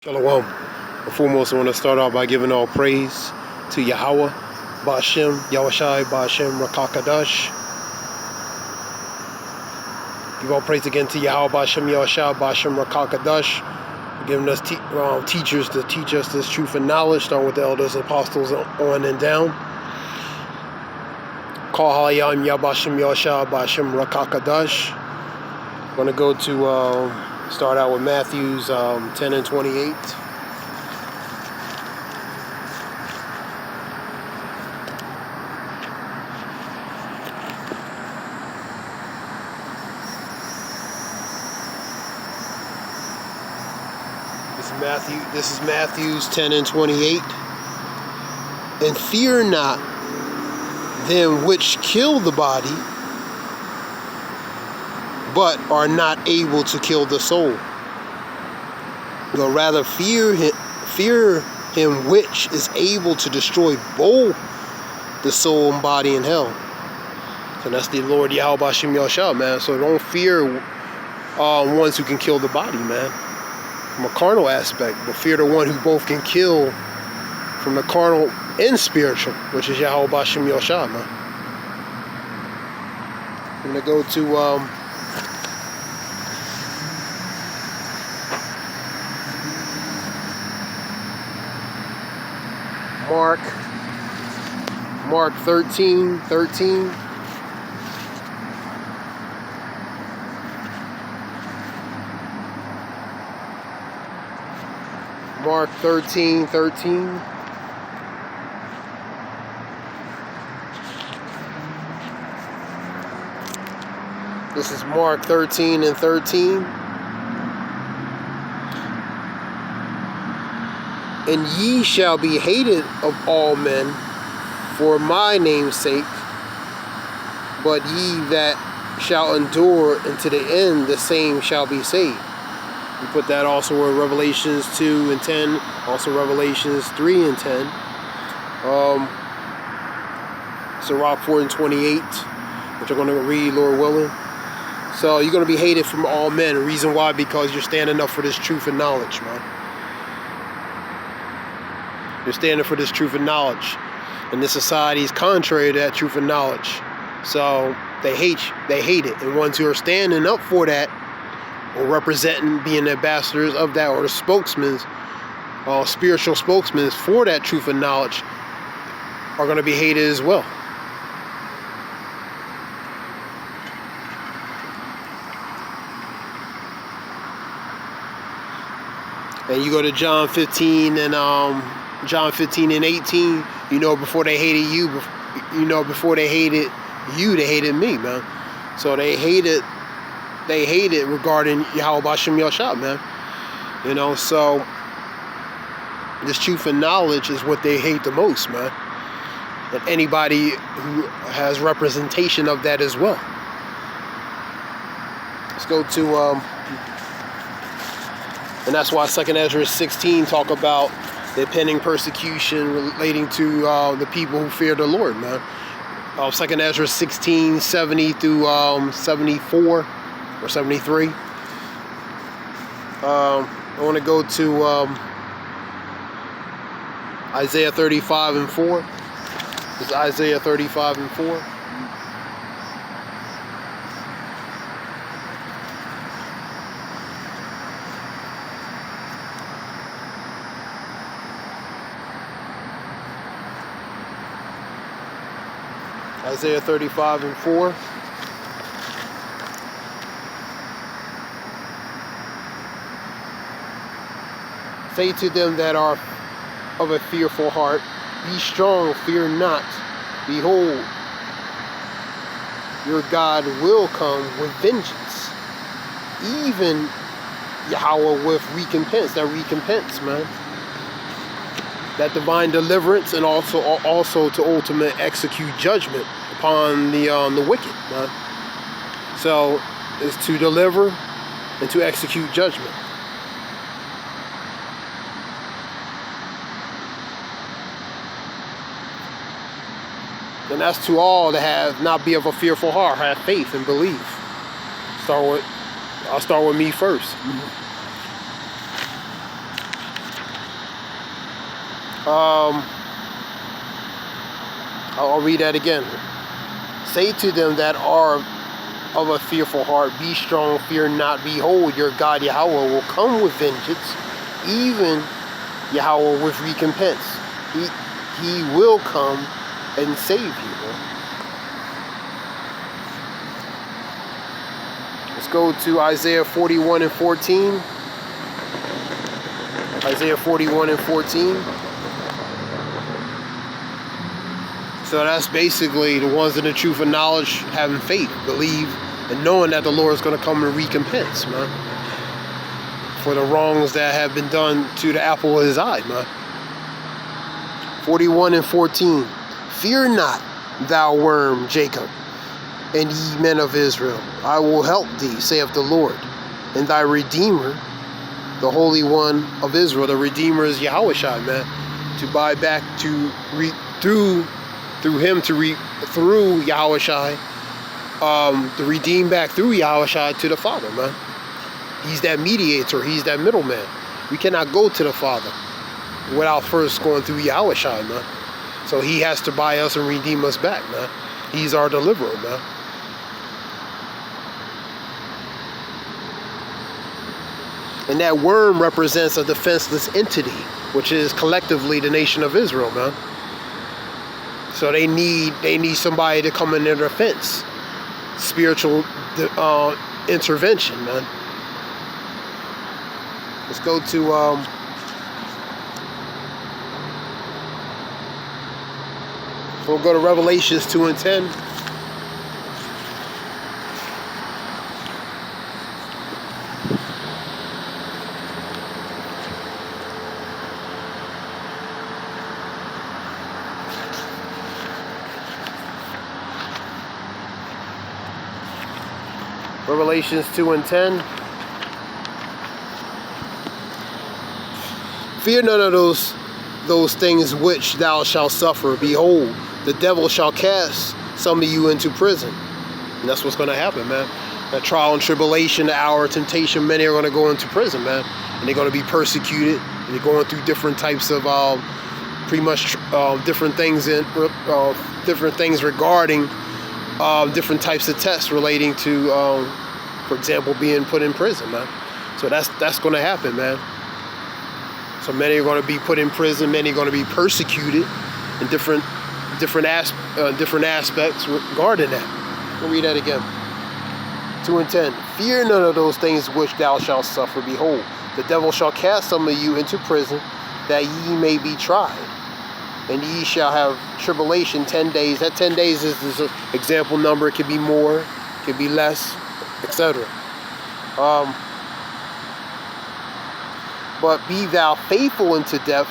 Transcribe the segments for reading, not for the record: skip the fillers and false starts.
Shalom. But foremost, I want to start off by giving all praise to Yahweh, Ba'ashem, Yahushai, Ba'ashem, Rakakadash. Give all praise again to Yahweh, Ba'ashem, Yahushai, Ba'ashem, Rakakadash, for giving us teachers to teach us this truth and knowledge, starting with the elders and apostles on and down. Call Halayam, Yabashem, Yahushai, Ba'ashem, Rakakadash. I'm going to go to start out with Matthews 10 and 28. This is Matthews 10 and 28. And fear not them which kill the body, but are not able to kill the soul. But rather fear him which is able to destroy both the soul and body in hell. So that's the Lord Yahweh Ba'ashem Yahushua, man. So don't fear ones who can kill the body, man, from a carnal aspect, but fear the one who both can kill from the carnal and spiritual, which is Yahweh Ba'ashem Yahushua, man. I'm going to go to Mark 13:13. Mark 13:13. This is Mark 13 and 13. And ye shall be hated of all men for my name's sake, but ye that shall endure unto the end, the same shall be saved. We put that also in Revelations 2 and 10, also Revelations 3 and 10. Sirach 4 and 28, which I'm going to read, Lord willing. So you're going to be hated from all men. The reason why? Because you're standing up for this truth and knowledge, man. You're standing for this truth and knowledge. And this society is contrary to that truth and knowledge. So they hate it. And ones who are standing up for that, or representing, being the ambassadors of that, or the spokesmen, spiritual spokesmen for that truth and knowledge, are going to be hated as well. And you go to John 15 and 18, before they hated you, before they hated you, they hated me, man. So they hated regarding Yahweh Ba'ashem Yahushua, man. So this truth and knowledge is what they hate the most, man. And anybody who has representation of that as well. Let's go to and that's why 2 Ezra 16 talk about the pending persecution relating to the people who fear the Lord, man. 2 Ezra 16, 70 through 74 or 73. I want to go to Isaiah 35 and 4. This is Isaiah 35 and 4. Isaiah 35 and 4. Say to them that are of a fearful heart, be strong, fear not. Behold, your God will come with vengeance. Even Yahweh with recompense. That recompense, man. That divine deliverance, and also to ultimate execute judgment upon the wicked, man. So it's to deliver and to execute judgment. And that's to all that not be of a fearful heart, have faith and believe. I'll start with me first. I'll read that again. Say to them that are of a fearful heart, be strong, fear not. Behold, your God Yahweh will come with vengeance, even Yahweh with recompense. He will come and save you. Let's go to Isaiah 41 and 14. Isaiah 41 and 14. So that's basically the ones in the truth of knowledge, having faith, believe, and knowing that the Lord is going to come and recompense, man, for the wrongs that have been done to the apple of his eye, man. 41 and 14. Fear not, thou worm Jacob, and ye men of Israel. I will help thee, saith the Lord, and thy Redeemer, the Holy One of Israel. The Redeemer is Yahushua, man, to buy back through Yahushua, to redeem back through Yahushua to the Father, man. He's that mediator. He's that middleman. We cannot go to the Father without first going through Yahushua, man. So he has to buy us and redeem us back, man. He's our deliverer, man. And that worm represents a defenseless entity, which is collectively the nation of Israel, man. So they need somebody to come in their defense. Spiritual intervention, man. Let's go to we'll go to Revelations 2 and 10. Revelations 2 and 10. Fear none of those things which thou shalt suffer. Behold, the devil shall cast some of you into prison. And that's what's going to happen, man. That trial and tribulation, the hour of temptation, many are going to go into prison, man. And they're going to be persecuted. And they're going through different types of, different things regarding different types of tests relating to, for example, being put in prison, man. So that's going to happen, man. So many are going to be put in prison. Many are going to be persecuted in different aspects regarding that. We'll read that again. 2 and 10. Fear none of those things which thou shalt suffer. Behold, the devil shall cast some of you into prison, that ye may be tried. And ye shall have tribulation 10 days. That 10 days is an example number. It could be more, it could be less, etc. But be thou faithful unto death,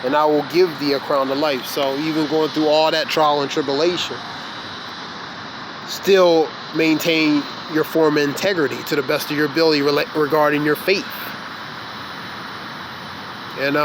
and I will give thee a crown of life. So even going through all that trial and tribulation, still maintain your form of integrity to the best of your ability regarding your faith. And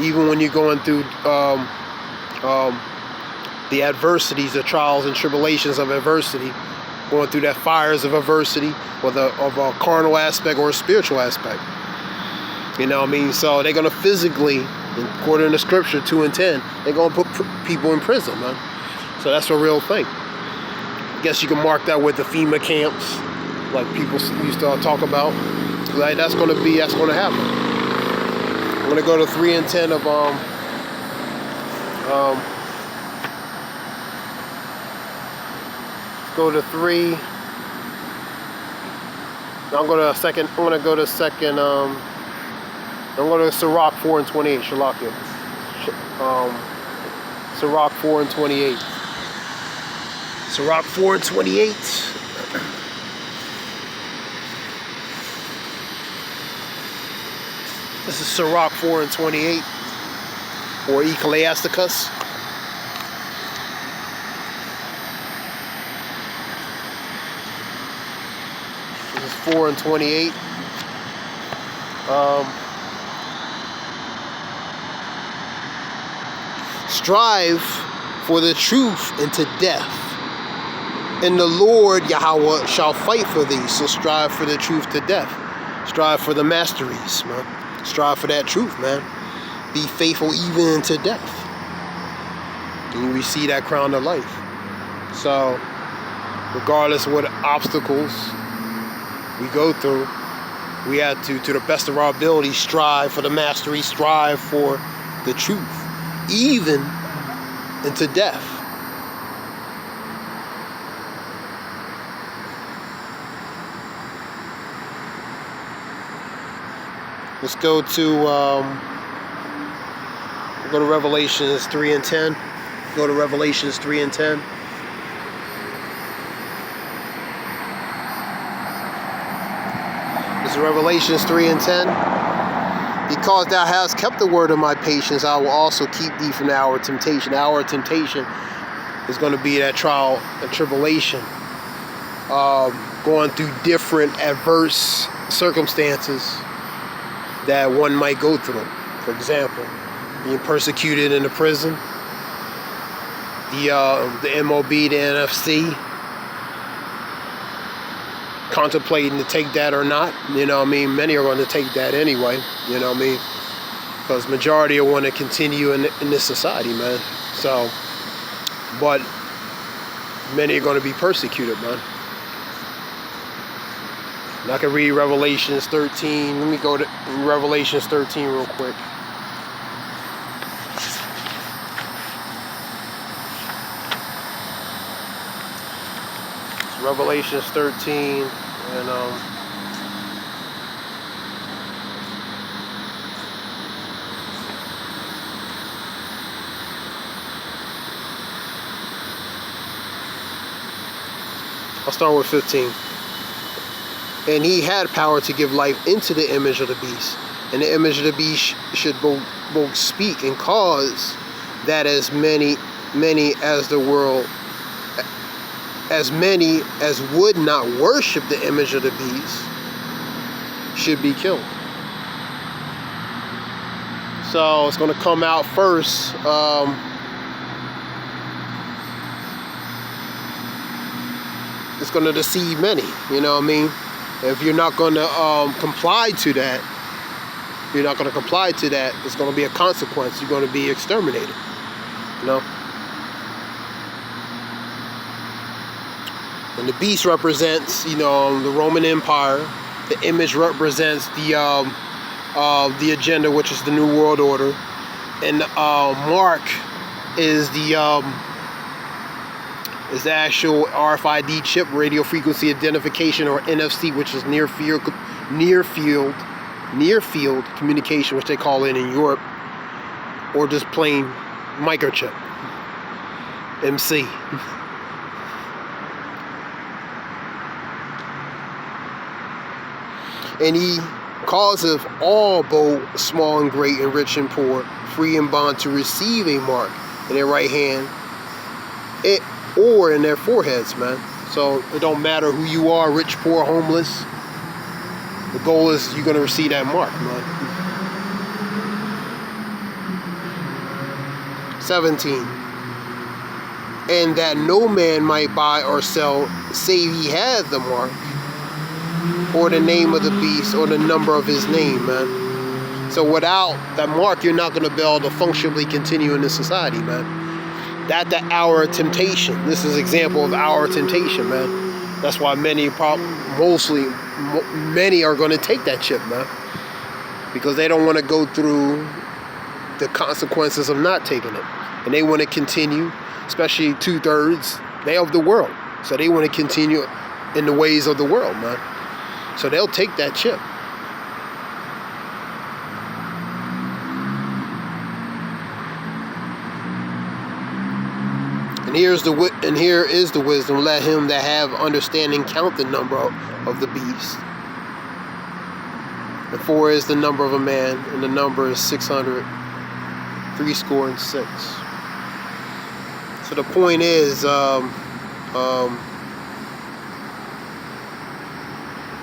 even when you're going through the adversities, the trials and tribulations of adversity, going through that fires of adversity, whether of a carnal aspect or a spiritual aspect. You know what I mean? So they're going to physically, according to Scripture 2 and 10, they're going to put people in prison, man. So that's a real thing. I guess you can mark that with the FEMA camps, like people used to talk about. Like that's going to happen. I'm going to go to 3 and 10 of go to 3. I'm going to Sirach 4 and 28. Shalakia. Sirach 4 and 28. Sirach 4 and 28. This is Sirach 4 and 28. Or Ecclesiasticus. This is 4 and 28. Strive for the truth unto death, and the Lord Yahweh shall fight for thee. So strive for the truth to death. Strive for the masteries, man. Strive for that truth, man. be faithful even unto death. And you receive that crown of life. So, regardless of what obstacles we go through, we have to the best of our ability, strive for the mastery, strive for the truth, even into death. Let's go to Revelations 3 and 10. Go to Revelations 3 and 10. This is Revelations 3 and 10. Because thou hast kept the word of my patience, I will also keep thee from the hour of temptation. The hour of temptation is going to be that trial and tribulation. Going through different adverse circumstances that one might go through. For example, being persecuted in the prison, the MOB, the NFC, contemplating to take that or not. You know what I mean? Many are going to take that anyway. You know what I mean? Because majority will want to continue in this society, man. So, but many are going to be persecuted, man. And I can read Revelations 13. Let me go to Revelations 13 real quick. It's Revelations 13, and I'll start with 15. And he had power to give life into the image of the beast. And the image of the beast should both speak and cause that as many as the world, as many as would not worship the image of the beast, should be killed. So it's going to come out first. It's going to deceive many, you know what I mean? If you're not going to comply to that, it's going to be a consequence. You're going to be exterminated, you know? And the beast represents, you know, the Roman Empire. The image represents the agenda, which is the New World Order. And mark is the actual RFID chip, radio frequency identification, or NFC, which is near field communication, which they call it in Europe, or just plain microchip, MC. And he causeth all, both small and great, and rich and poor, free and bond, to receive a mark in their right hand, or in their foreheads, man. So it don't matter who you are, rich, poor, homeless. The goal is you're going to receive that mark, man. 17. And that no man might buy or sell save he had the mark, or the name of the beast, or the number of his name, man. So without that mark, you're not going to be able to functionally continue in this society, man. That the hour of temptation. This is an example of hour of temptation, man. That's why many are going to take that chip, man, because they don't want to go through the consequences of not taking it, and they want to continue. Especially 2/3 they of the world, so they want to continue in the ways of the world, man. So they'll take that chip. And here is the wisdom. Let him that have understanding count the number of the beast. And 4 is the number of a man, and the number is 600, 66. So the point is,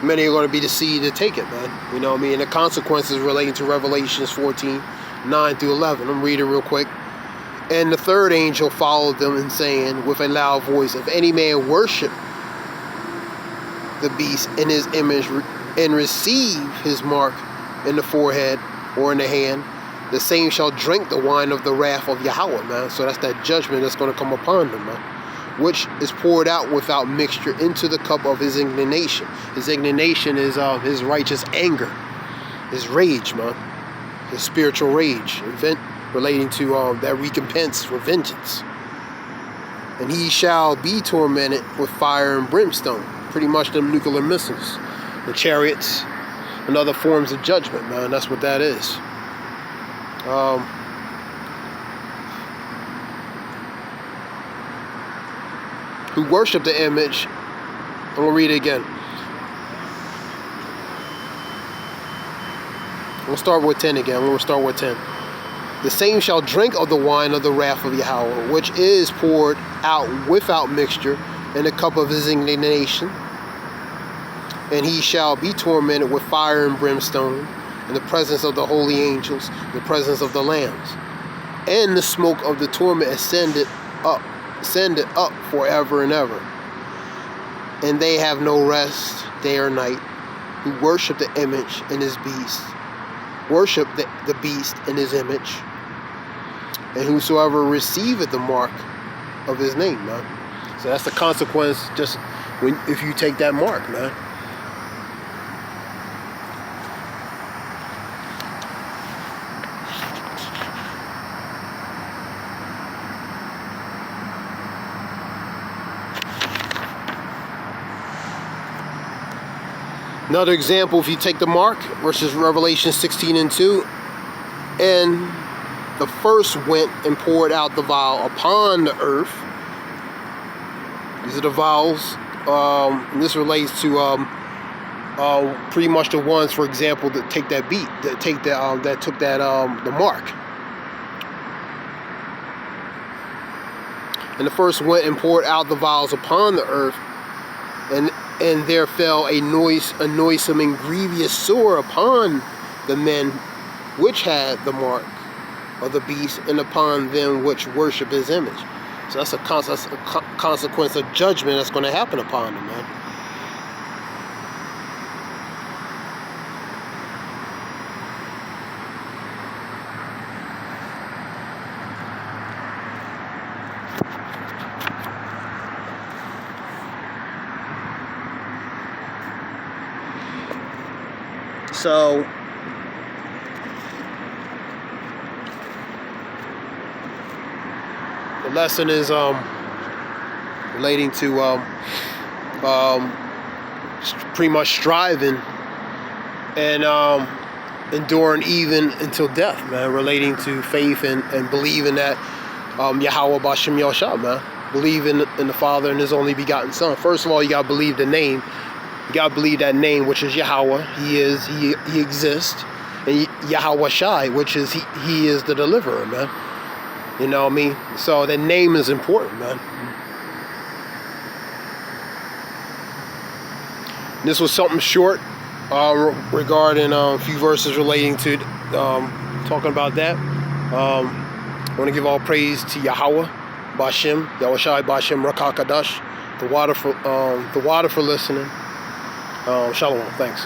many are going to be deceived to take it, man. You know what I mean? And the consequences relating to Revelations 14, 9-11. I'm reading real quick. And the third angel followed them, and saying with a loud voice, if any man worship the beast in his image, and receive his mark in the forehead or in the hand, the same shall drink the wine of the wrath of Yahweh, man. So that's that judgment that's going to come upon them, man, which is poured out without mixture into the cup of his indignation. His indignation is his righteous anger, his rage, man, his spiritual rage, relating to that recompense for vengeance. And he shall be tormented with fire and brimstone. Pretty much them nuclear missiles, the chariots, and other forms of judgment, man. That's what that is. Who worship the image. I'm going to read it again. We'll start with 10 again. We'll start with 10. The same shall drink of the wine of the wrath of Yahweh, which is poured out without mixture in the cup of his indignation. And he shall be tormented with fire and brimstone in the presence of the holy angels, in the presence of the lambs. And the smoke of the torment ascended up forever and ever. And they have no rest day or night, who worship the image and his beast. Worship the beast in his image. And whosoever receiveth the mark of his name, man. So that's the consequence just if you take that mark, man. Another example, if you take the mark versus Revelation 16:2, and the first went and poured out the vial upon the earth. These are the vials. And this relates to pretty much the ones, for example, that take that beat, that take that that took that the mark. And the first went and poured out the vials upon the earth, and there fell a noisome and grievous sore upon the men which had the mark of the beast, and upon them which worship his image. So that's a consequence of judgment that's going to happen upon them, man. So the lesson is relating to pretty much striving and enduring even until death, man, relating to faith and believing that Yahweh B'Shem Yahshua, man, believing in the Father and his only begotten Son. First of all, you got to believe the name. You got to believe that name, which is Yahweh. He exists. And Yahweh Shai, which is he is the deliverer, man. You know what I mean? So the name is important, man. This was something short regarding a few verses relating to talking about that. I want to give all praise to Yahweh B'Shem, Yahweh Shai B'Shem Rakakadash, the water for listening. Shalom. Thanks.